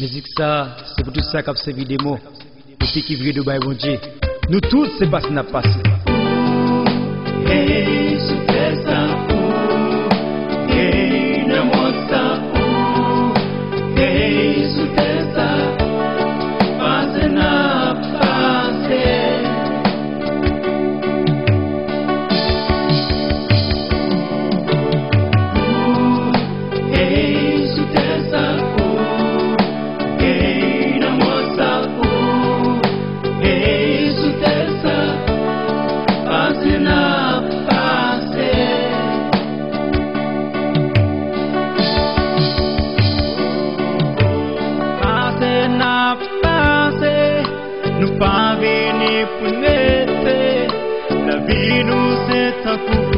Musique ça, c'est pour tout ça qu'a servi des mots. Depuis qui vient de bail bon Dieu. Nous tous c'est pas ce n'a passé. Hey, c'était ça. Hey, ne moi ça. Hey, c'était ça. Passé n'a passé. Hey, c'était ça. Nous pas venir pour mettre la vie nous c'est un coup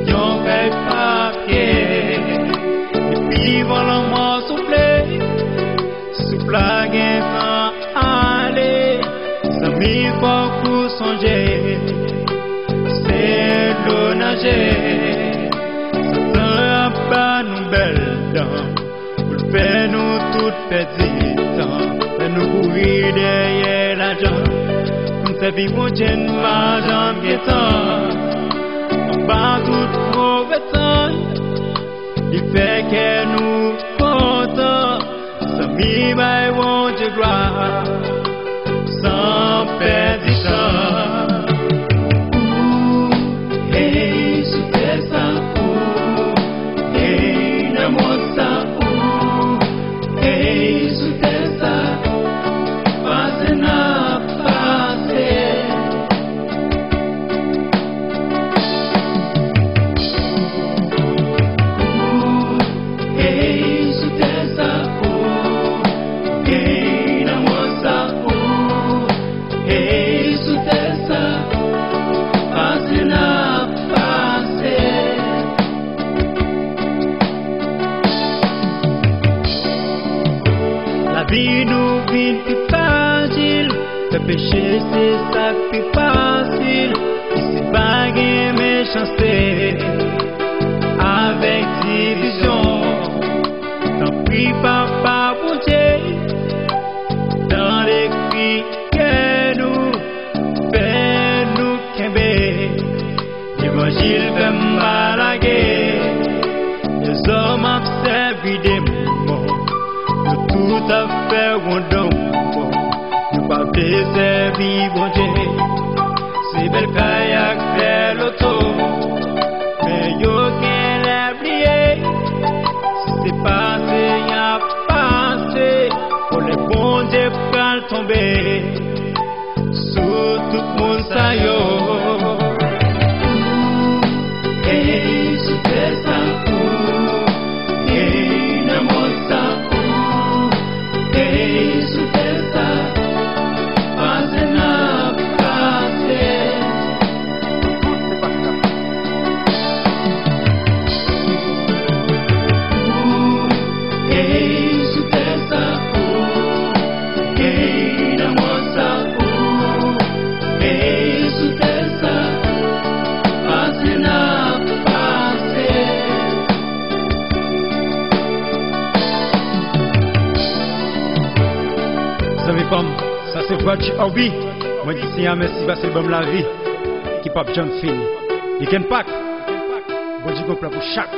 y'en fait papier et puis voilà moi souffle la gain aller ça m'y faut pour songer c'est l'eau nager ça te pas nous belle dents pour faire nous toutes petites nous courir derrière l'argent, comme ça vit mon Dieu, ma jambe qui est on bat tout mauvais temps, il fait que nous comptons, ça m'y va mon Dieu gloire, sans perdre du temps. Hey, c'était ça, hey, ne moi ça, hey, c'était ça. Vie nous vient plus facile, le péché c'est ça plus facile, c'est pas une méchanceté, avec division, t'en prie papa bon Dieu, dans les cris que nous, fais-nous qu'aimer, l'évangile fait mal à guerre, les hommes observent des mots. Tout à fait rondon, nous pas desservi bon Dieu. C'est belle kayak fait l'auto, mais yo qu'elle a oublié. C'est passé, y'a passé, pour les bons Dieu pas tomber. Sous tout mon saillot. Hey, c'était ça, hey, ne moi ça. Hey, c'était ça, passé n'a passé. Hey, c'était ça, hey, ne moi ça, hey, c'était ça, passé n'a passé. Ça c'est votre hobby. Moi je dis merci parce que c'est bon la vie. Qui pape John Fini. You can pack. Bon Dieu pour chaque.